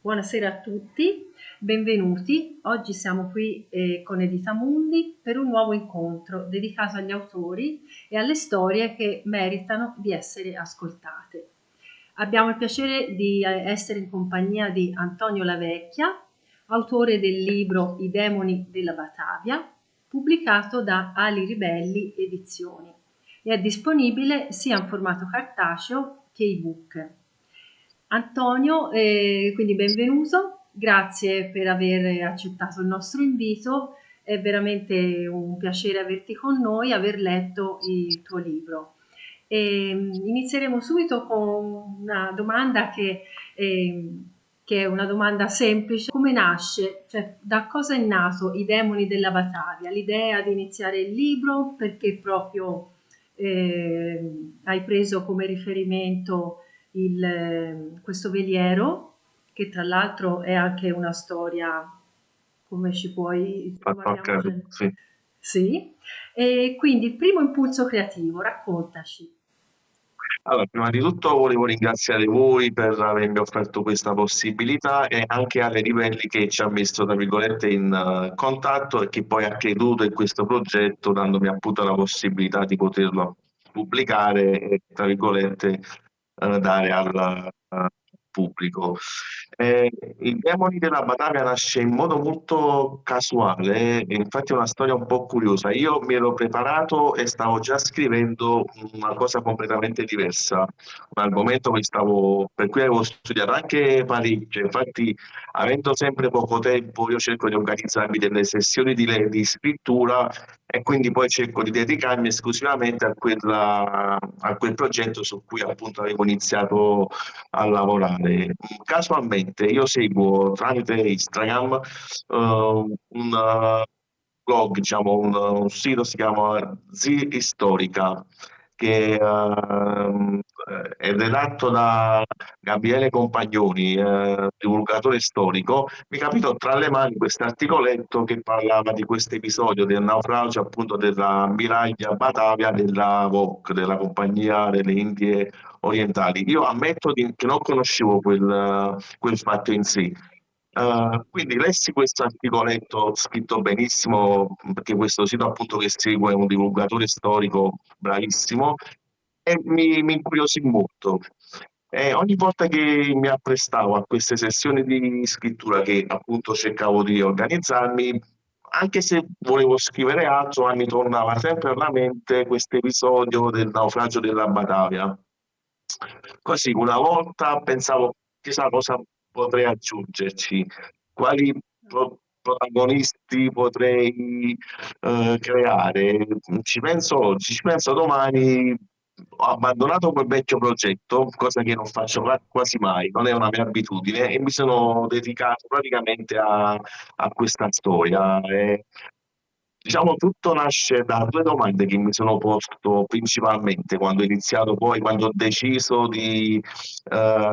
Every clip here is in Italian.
Buonasera a tutti, benvenuti. Oggi siamo qui con Edita Mundi per un nuovo incontro dedicato agli autori e alle storie che meritano di essere ascoltate. Abbiamo il piacere di essere in compagnia di Antonio Lavecchia, autore del libro I demoni della Batavia, pubblicato da Ali Ribelli Edizioni e è disponibile sia in formato cartaceo che ebook. Antonio, quindi benvenuto, grazie per aver accettato il nostro invito, è veramente un piacere averti con noi, aver letto il tuo libro. Inizieremo subito con una domanda che è una domanda semplice. Come nasce? Cioè, da cosa è nato I demoni della Batavia? L'idea di iniziare il libro, perché proprio hai preso come riferimento questo veliero, che tra l'altro è anche una storia, come ci puoi, come abbiamo già... Sì. Sì, e quindi il primo impulso creativo, raccontaci. Allora, prima di tutto volevo ringraziare voi per avermi offerto questa possibilità e anche alle Livelli che ci ha messo, tra virgolette, in contatto e che poi ha creduto in questo progetto, dandomi appunto la possibilità di poterlo pubblicare e, tra virgolette, dare al pubblico. Il Demoni della Batavia nasce in modo molto casuale, e infatti è una storia un po' curiosa. Io mi ero preparato e stavo già scrivendo una cosa completamente diversa, un argomento per cui avevo studiato anche parecchio. Infatti, avendo sempre poco tempo, io cerco di organizzarmi delle sessioni di scrittura e quindi poi cerco di dedicarmi esclusivamente a quel progetto su cui appunto avevo iniziato a lavorare. Casualmente io seguo tramite Instagram un blog, diciamo un sito, si chiama Zi Storica, che è redatto da Gabriele Compagnoni, divulgatore storico. Mi capitò tra le mani questo articoletto che parlava di questo episodio del naufragio appunto dell'ammiraglia Batavia della VOC, della Compagnia delle Indie Orientali. Io ammetto che non conoscevo quel fatto in sé. Quindi lessi questo articoletto scritto benissimo, perché questo sito appunto che seguo è un divulgatore storico bravissimo, e mi incuriosì molto. E ogni volta che mi apprestavo a queste sessioni di scrittura, che appunto cercavo di organizzarmi, anche se volevo scrivere altro, ma mi tornava sempre alla mente questo episodio del naufragio della Batavia. Così una volta pensavo, chissà cosa potrei aggiungerci, quali protagonisti potrei creare. Ci penso oggi, ci penso domani. Ho abbandonato quel vecchio progetto, cosa che non faccio quasi mai, non è una mia abitudine, e mi sono dedicato praticamente a questa storia. Diciamo, tutto nasce da due domande che mi sono posto principalmente quando ho iniziato, poi quando ho deciso di,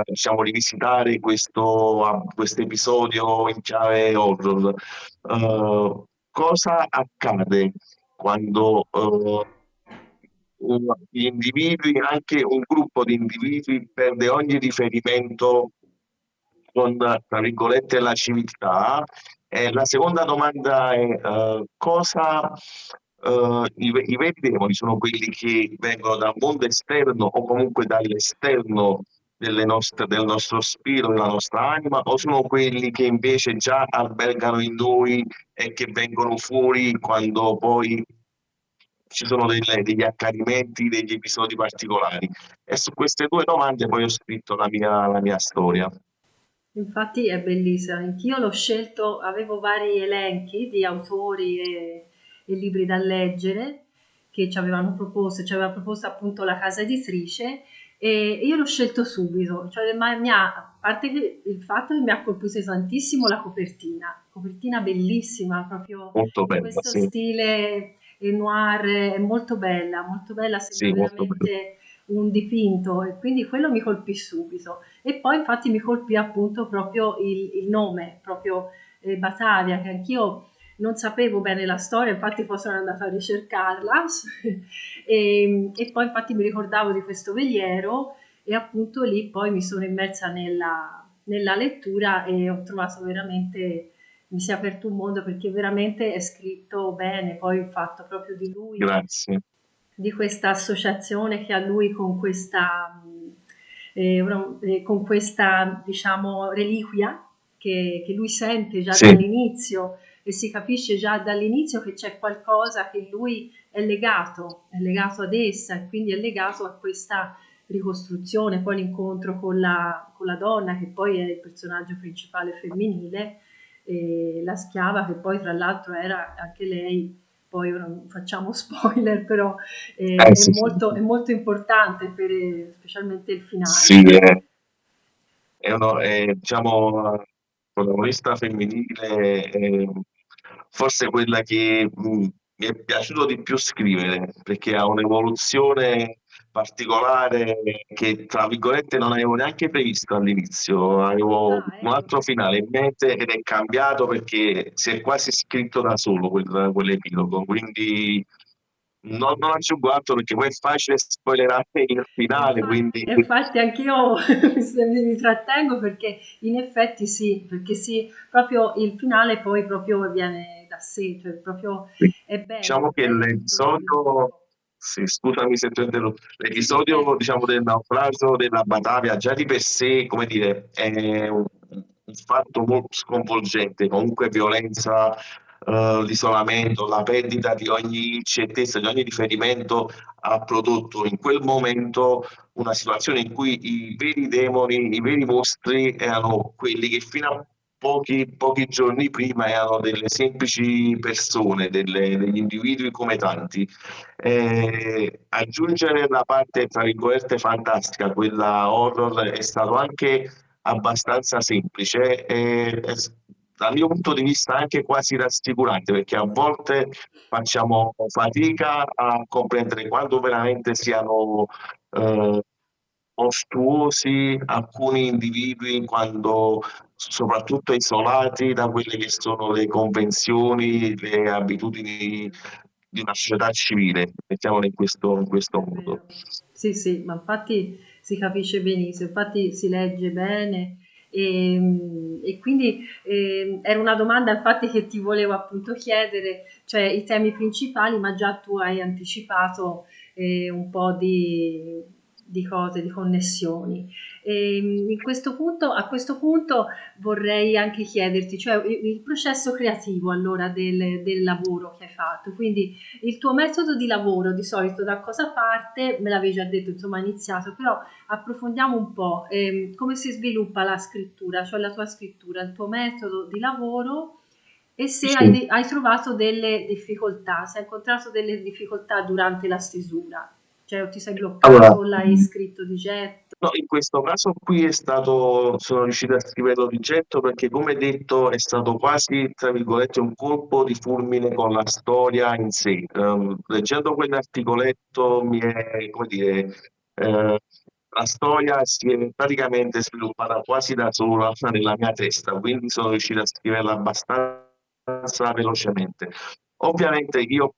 diciamo, rivisitare questo episodio in chiave horror. Cosa accade quando gli individui, anche un gruppo di individui, perde ogni riferimento con, tra virgolette, la civiltà? E la seconda domanda è cosa i veri demoni sono quelli che vengono dal mondo esterno o comunque dall'esterno del nostro spirito, della nostra anima, o sono quelli che invece già albergano in noi e che vengono fuori quando poi ci sono degli accadimenti, degli episodi particolari? E su queste due domande poi ho scritto la mia storia. Infatti è bellissima, anch'io l'ho scelto, avevo vari elenchi di autori e libri da leggere che ci aveva proposto appunto la casa editrice e io l'ho scelto subito, cioè, a parte che il fatto che mi ha colpito tantissimo la copertina bellissima, proprio Molto in bella, questo sì, stile noir, è molto bella, sembra sì, molto bella. veramente un dipinto e quindi quello mi colpì subito. E poi infatti mi colpì appunto proprio il nome, proprio Batavia, che anch'io non sapevo bene la storia, infatti poi sono andata a ricercarla e poi infatti mi ricordavo di questo veliero e appunto lì poi mi sono immersa nella lettura e ho trovato veramente, mi si è aperto un mondo perché veramente è scritto bene, poi il fatto proprio di lui, Grazie. di questa associazione che ha lui con questa, con questa diciamo, reliquia che lui sente già Sì, dall'inizio e si capisce già dall'inizio che c'è qualcosa che lui è legato ad essa e quindi è legato a questa ricostruzione, poi l'incontro con la donna che poi è il personaggio principale femminile, la schiava che poi tra l'altro era anche lei, poi ora non facciamo spoiler, però sì, sì, è molto importante per, specialmente il finale. sì, diciamo, protagonista femminile, forse quella che mi è piaciuto di più scrivere, perché ha un'evoluzione particolare che, tra virgolette, non avevo neanche previsto all'inizio. Avevo Ah, un ecco, altro finale in mente ed è cambiato perché si è quasi scritto da solo quell'epilogo, quindi non aggiungo altro perché poi è facile spoilerare il finale, quindi infatti anch'io mi trattengo perché in effetti sì, perché sì, proprio il finale poi proprio viene da sé, cioè proprio diciamo è che bello tutto lo l'episodio, sviluppo. sì, scusami se ti ho interrotto, Sì, l'episodio diciamo del naufragio della Batavia già di per sé, come dire, è un fatto molto sconvolgente, comunque violenza, l'isolamento, la perdita di ogni certezza, di ogni riferimento ha prodotto in quel momento una situazione in cui i veri demoni, i veri mostri erano quelli che fino a pochi giorni prima erano delle semplici persone, degli individui come tanti. Aggiungere la parte, tra virgolette, fantastica, quella horror, è stato anche abbastanza semplice e dal mio punto di vista anche quasi rassicurante, perché a volte facciamo fatica a comprendere quando veramente siano eh, mostruosi alcuni individui, quando soprattutto isolati da quelle che sono le convenzioni, le abitudini di una società civile, mettiamolo in questo È modo. vero. Sì, sì, ma infatti si capisce benissimo, infatti si legge bene e quindi era una domanda infatti che ti volevo appunto chiedere, cioè i temi principali, ma già tu hai anticipato un po' di cose, di connessioni. A questo punto vorrei anche chiederti, cioè il processo creativo allora del lavoro che hai fatto, quindi il tuo metodo di lavoro di solito da cosa parte? Me l'avevi già detto, insomma, hai iniziato, però approfondiamo un po', come si sviluppa la scrittura, cioè la tua scrittura, il tuo metodo di lavoro e se Sì. hai trovato delle difficoltà, se hai incontrato delle difficoltà durante la stesura, cioè o ti sei Allora, bloccato o l'hai scritto di getto. no, in questo caso qui sono riuscito a scriverlo di getto perché, come detto, è stato quasi, tra virgolette, un colpo di fulmine con la storia in sé. Leggendo quell'articoletto come dire, la storia si è praticamente sviluppata quasi da sola nella mia testa, quindi sono riuscito a scriverla abbastanza velocemente. Ovviamente io,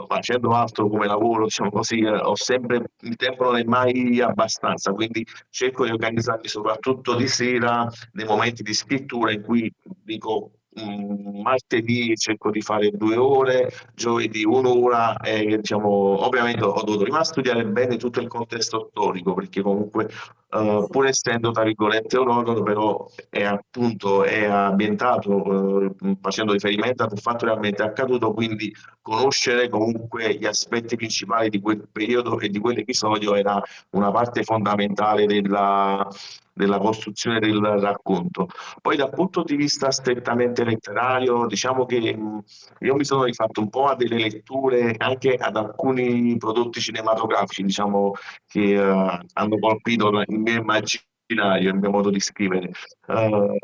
facendo altro come lavoro, diciamo così, ho sempre, il tempo non è mai abbastanza, quindi cerco di organizzarmi soprattutto di sera, nei momenti di scrittura in cui dico, martedì cerco di fare 2 ore, giovedì 1 ora, e diciamo, ovviamente ho dovuto prima studiare bene tutto il contesto storico, perché comunque, Sì, pur essendo, tra virgolette, un horror, però è appunto è ambientato facendo riferimento al fatto realmente accaduto, quindi conoscere comunque gli aspetti principali di quel periodo e di quell'episodio era una parte fondamentale della costruzione del racconto. Poi dal punto di vista strettamente letterario, diciamo che io mi sono rifatto un po' a delle letture anche ad alcuni prodotti cinematografici, diciamo, che hanno colpito il mio immaginario, il mio modo di scrivere. Eh,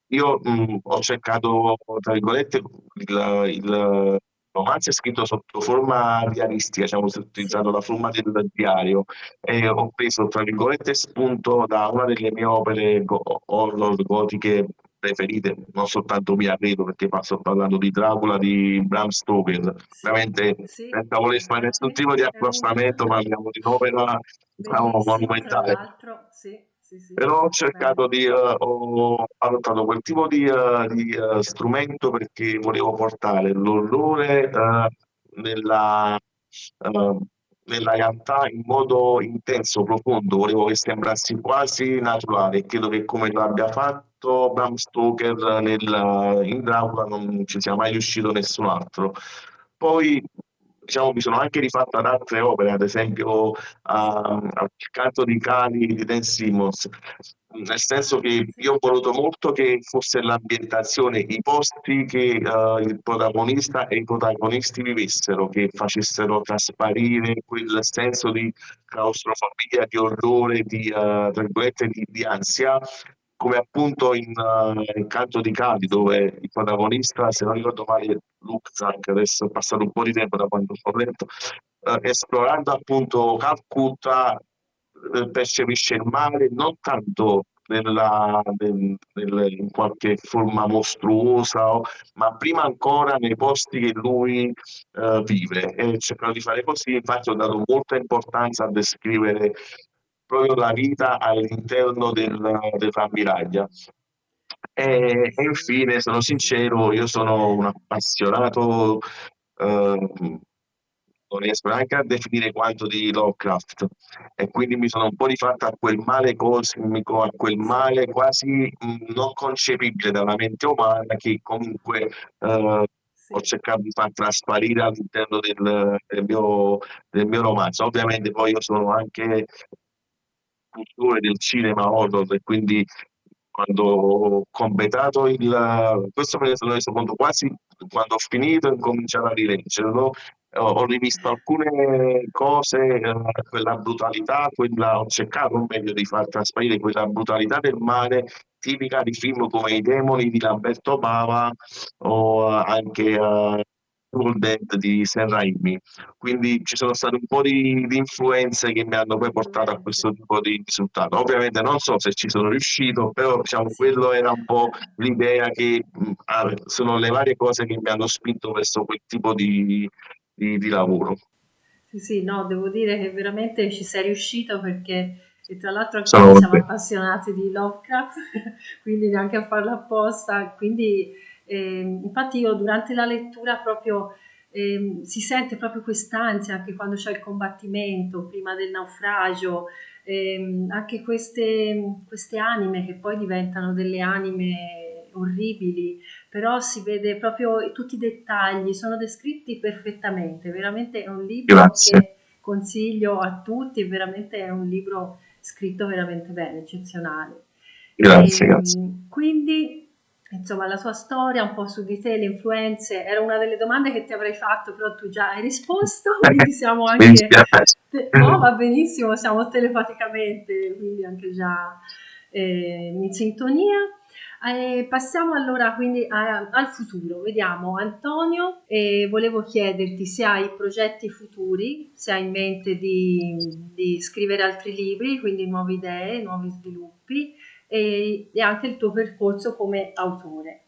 io ho cercato, tra virgolette, il romanzo è scritto sotto forma diaristica, diciamo, ho utilizzato sì, la forma del diario e ho preso, tra virgolette, spunto da una delle mie opere horror gotiche preferite, non soltanto mia, credo, perché sto parlando di Dracula di Bram Stoker. sì, Ovviamente, sì, senza voler fare nessun tipo di veramente è un accostamento, parliamo di un'opera, diciamo, bellissimo, tra monumentale. l'altro, sì, sì, sì, Però ho bene. cercato ho adottato quel tipo di strumento perché volevo portare l'orrore nella, eh, nella realtà in modo intenso, profondo, volevo che sembrassi quasi naturale. Credo che come l'abbia fatto Bram Stoker in Dracula non ci sia mai riuscito nessun altro. Poi, diciamo, mi sono anche rifatto ad altre opere, ad esempio al canto di Cali di Dan Simmons, nel senso Ah, che sì, io ho voluto molto che fosse l'ambientazione, i posti che il protagonista e i protagonisti vivessero, che facessero trasparire quel senso di claustrofobia, di orrore, tra virgolette, di ansia, come appunto in Canto di Cali, dove il protagonista, se non ricordo male, Luke Zank, adesso è passato un po' di tempo da quando l'ho letto, esplorando appunto Calcutta, percepisce il male non tanto in qualche forma mostruosa, ma prima ancora nei posti che lui vive. E cercano di fare così, infatti ho dato molta importanza a descrivere proprio la vita all'interno dell'ammiraglia. E sì, infine, sono sì, sì. sincero, io sono un appassionato, non riesco neanche a definire quanto di Lovecraft, e quindi mi sono un po' rifatto a quel male cosmico, a quel Sì, male quasi non concepibile dalla mente umana che comunque ho sì. cercato di far trasparire all'interno del mio romanzo. Ovviamente poi io sono anche cultore del cinema horror, e quindi quando ho completato questo me ne sono reso conto quasi quando ho finito e ho cominciato a rileggerlo. Ho rivisto alcune cose, quella brutalità, ho cercato meglio di far trasparire quella brutalità del male tipica di film come I demoni di Lamberto Bava o anche Evil Dead di Sam Raimi. Quindi ci sono state un po' di influenze che mi hanno poi portato a Influenze. questo tipo di risultato. Ovviamente non so se ci sono riuscito, però diciamo Sì. quello era un po' l'idea che sono le varie cose che mi hanno spinto verso quel tipo di lavoro. Sì, sì, no, devo dire che veramente ci sei riuscito perché e tra l'altro anche Sono noi siamo contento. appassionati di Lovecraft, quindi neanche a farlo apposta. Quindi, infatti io durante la lettura proprio si sente proprio quest'ansia anche quando c'è il combattimento prima del naufragio, anche queste anime che poi diventano delle anime orribili, però si vede proprio tutti i dettagli, sono descritti perfettamente, veramente è un libro Grazie, che consiglio a tutti, veramente è un libro scritto veramente bene, eccezionale. grazie, grazie. Quindi, insomma, la sua storia, un po' su di te, le influenze, era una delle domande che ti avrei fatto, però tu già hai risposto, quindi siamo Mi anche, dispiace. no, va benissimo, siamo telepaticamente, quindi anche già in sintonia. Passiamo allora quindi al futuro. Vediamo, Antonio, volevo chiederti se hai progetti futuri, se hai in mente di scrivere altri libri, quindi nuove idee, nuovi sviluppi e anche il tuo percorso come autore.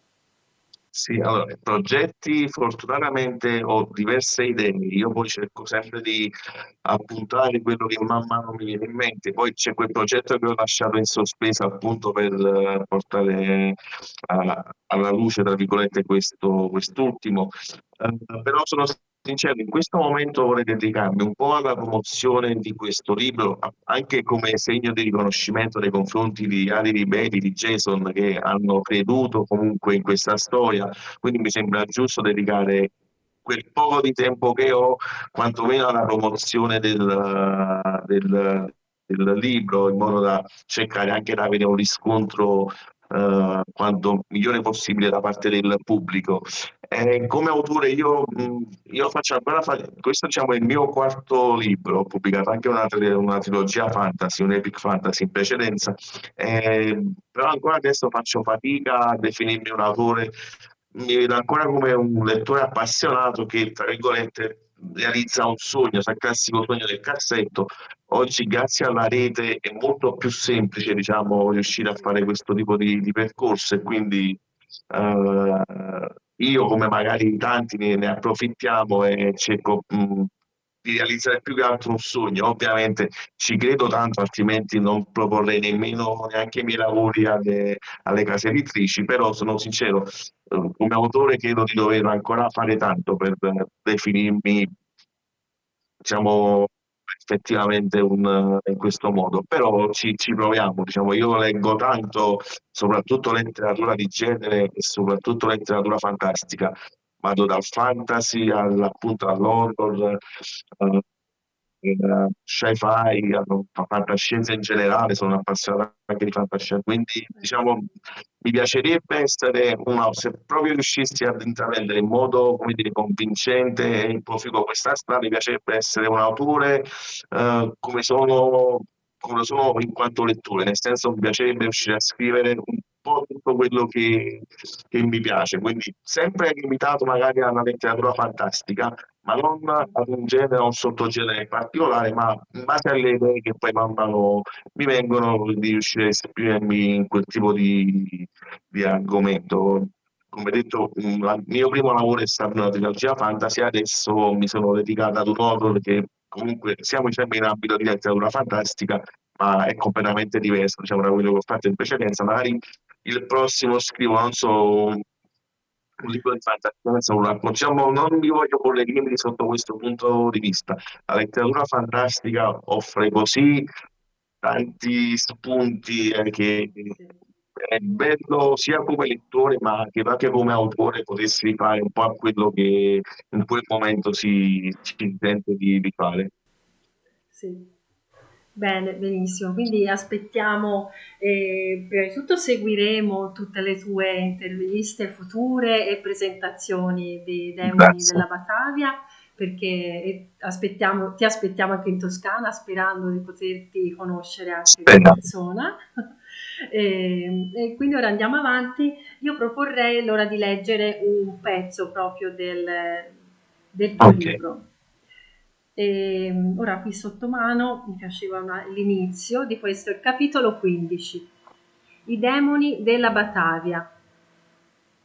Sì, allora, progetti fortunatamente ho diverse idee, io poi cerco sempre di appuntare quello che man mano mi viene in mente, poi c'è quel progetto che ho lasciato in sospeso appunto per portare alla luce, tra virgolette, quest'ultimo. Però sono sincero, in questo momento vorrei dedicarmi un po' alla promozione di questo libro, anche come segno di riconoscimento nei confronti di Ari Ribelli, di Jason, che hanno creduto comunque in questa storia. Quindi mi sembra giusto dedicare quel poco di tempo che ho, quantomeno alla promozione del libro, in modo da cercare anche di avere un riscontro quanto migliore possibile da parte del pubblico. Come autore io faccio ancora questo diciamo è il mio quarto libro, ho pubblicato anche una trilogia fantasy, un epic fantasy in precedenza, però ancora adesso faccio fatica a definirmi un autore, mi vedo ancora come un lettore appassionato che, tra virgolette, realizza un sogno, sai, il classico sogno del cassetto. Oggi, grazie alla rete, è molto più semplice, diciamo, riuscire a fare questo tipo di percorso, e quindi io, come magari tanti, ne approfittiamo e cerco di realizzare più che altro un sogno. Ovviamente ci credo tanto, altrimenti non proporrei nemmeno neanche i miei lavori alle case editrici, però sono sincero, come autore credo di dover ancora fare tanto per definirmi, diciamo, effettivamente in questo modo, però ci proviamo, diciamo, io leggo tanto, soprattutto letteratura di genere e soprattutto letteratura fantastica, vado dal fantasy appunto all'horror, sci-fi, fantascienza in generale, sono appassionato anche di fantascienza, quindi diciamo mi piacerebbe essere se proprio riuscissi ad intraprendere in modo, come dire, convincente e proficuo questa strada, mi piacerebbe essere un autore come lo sono in quanto lettore, nel senso mi piacerebbe riuscire a scrivere un po' tutto quello che mi piace, quindi sempre limitato magari alla letteratura fantastica, ma non ad un genere o un sottogenere in particolare, ma in base alle idee che poi man mano mi vengono di riuscire a esprimermi in quel tipo di argomento. Come detto, il mio primo lavoro è stato una trilogia fantasy, adesso mi sono dedicato ad un horror che comunque siamo sempre in ambito di letteratura fantastica, ma è completamente diverso, diciamo, da quello che ho fatto in precedenza. Magari il prossimo scrivo, non so, un libro di fantascienza, diciamo, non mi voglio porre limiti sotto questo punto di vista. La letteratura fantastica offre così tanti spunti che Sì. è bello sia come lettore, ma anche come autore potessi fare un po' a quello che in quel momento si sente di fare. Sì. Bene, benissimo. Quindi aspettiamo, prima di tutto seguiremo tutte le tue interviste future e presentazioni dei Demoni Grazie. della Batavia, perché ti aspettiamo anche in Toscana, sperando di poterti conoscere anche di Speriamo. persona. E quindi ora andiamo avanti. Io proporrei allora di leggere un pezzo proprio del tuo Ok. libro. Ora qui sotto mano mi piaceva l'inizio di questo, il capitolo 15. I demoni della Batavia.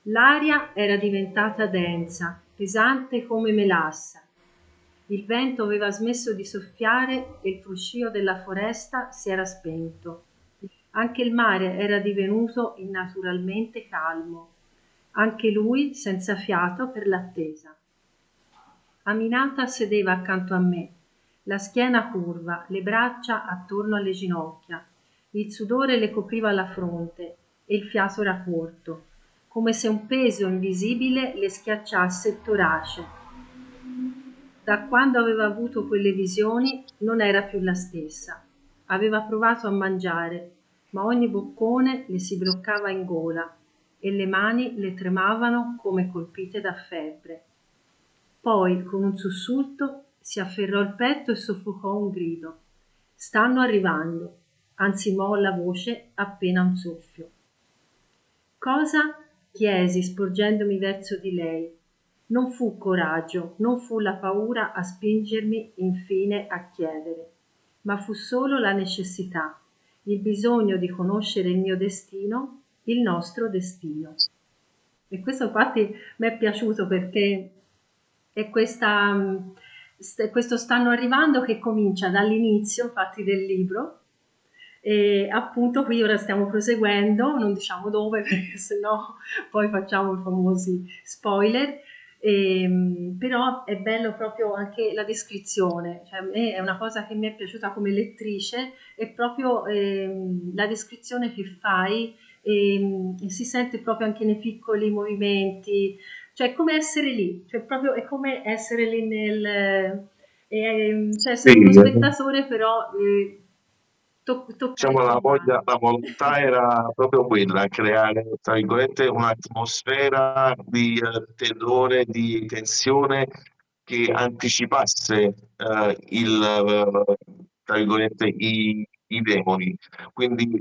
L'aria era diventata densa, pesante come melassa. Il vento aveva smesso di soffiare e il fruscio della foresta si era spento. Anche il mare era divenuto innaturalmente calmo, anche lui senza fiato per l'attesa. Aminata sedeva accanto a me, la schiena curva, le braccia attorno alle ginocchia. Il sudore le copriva la fronte e il fiato era corto, come se un peso invisibile le schiacciasse il torace. Da quando aveva avuto quelle visioni non era più la stessa. Aveva provato a mangiare, ma ogni boccone le si bloccava in gola e le mani le tremavano come colpite da febbre. Poi, con un sussulto, si afferrò il petto e soffocò un grido. Stanno arrivando, ansimò la voce appena un soffio. Cosa? Chiesi, sporgendomi verso di lei. Non fu coraggio, non fu la paura a spingermi infine a chiedere, ma fu solo la necessità, il bisogno di conoscere il mio destino, il nostro destino. E questo infatti mi è piaciuto perché è questo stanno arrivando che comincia dall'inizio, infatti, del libro. E appunto qui ora stiamo proseguendo, non diciamo dove perché sennò poi facciamo i famosi spoiler. Però è bello proprio anche la descrizione, cioè a me è una cosa che mi è piaciuta come lettrice, è proprio la descrizione che fai e si sente proprio anche nei piccoli movimenti, cioè è come essere lì, cioè proprio è come essere lì cioè Sì, sei uno spettatore però tocca le diciamo tue mani. la volontà era proprio quella, creare, tra virgolette, un'atmosfera di terrore, di tensione che anticipasse tra virgolette, i demoni. Quindi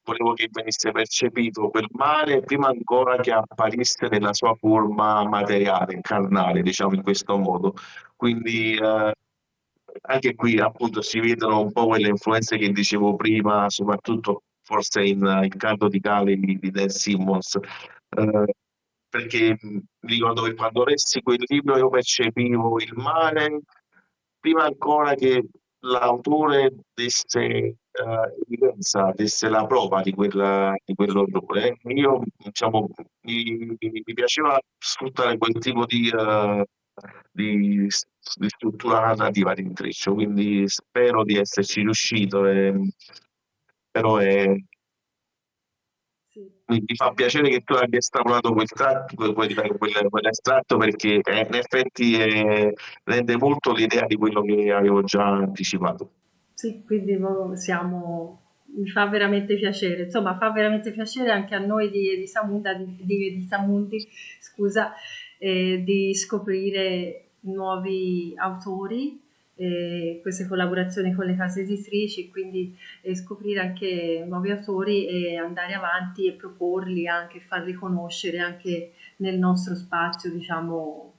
volevo che venisse percepito quel male prima ancora che apparisse nella sua forma materiale, carnale, diciamo in questo modo. Quindi anche qui appunto si vedono un po' quelle influenze che dicevo prima, soprattutto forse in Canto di Cali di Dan Simmons, perché ricordo che quando lessi quel libro io percepivo il male prima ancora che l'autore desse evidenza, desse la prova di quell'orrore, io diciamo, mi piaceva sfruttare quel tipo di, di struttura narrativa di intreccio, quindi spero di esserci riuscito, però Sì, mi fa piacere che tu abbia estrapolato quell'estratto perché in effetti rende molto l'idea di quello che avevo già anticipato. sì, quindi mi fa veramente piacere, insomma, fa veramente piacere anche a noi di Edisamunda, di Edisamundi, scusa, di scoprire nuovi autori, queste collaborazioni con le case editrici, quindi scoprire anche nuovi autori e andare avanti e proporli anche, farli conoscere anche nel nostro spazio, diciamo,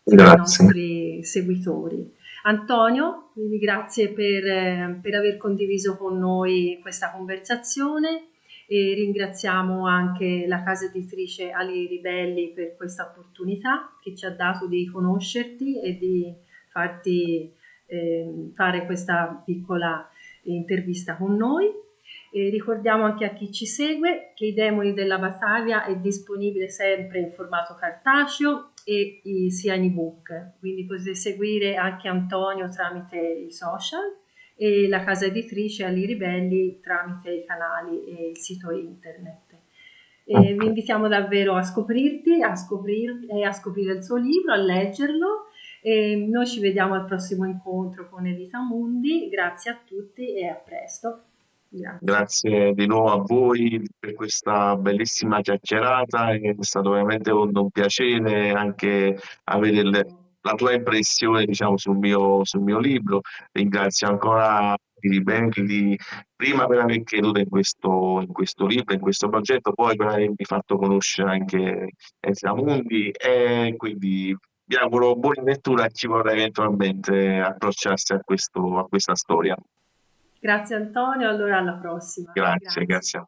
tra i Grazie. nostri seguitori. Antonio, quindi grazie per aver condiviso con noi questa conversazione e ringraziamo anche la casa editrice Ali Ribelli per questa opportunità che ci ha dato di conoscerti e di farti fare questa piccola intervista con noi. E ricordiamo anche a chi ci segue che I Demoni della Battaglia è disponibile sempre in formato cartaceo e sia in ebook, quindi potete seguire anche Antonio tramite i social e la casa editrice Ali Ribelli tramite i canali e il sito internet. E vi Ok. invitiamo davvero a scoprirti, a scoprire il suo libro, a leggerlo. E noi ci vediamo al prossimo incontro con Edita Mundi. Grazie a tutti e a presto. Grazie. Grazie di nuovo a voi per questa bellissima chiacchierata, è stato veramente un piacere anche avere la tua impressione, diciamo, sul mio libro. Ringrazio ancora i ribelli, prima per aver creduto in questo libro, in questo progetto, poi per avermi fatto conoscere anche Ezra Mundi e quindi vi auguro buona lettura e ci vorrà eventualmente approcciarsi a questa storia. Grazie Antonio, allora alla prossima. Grazie, Grazie. grazie.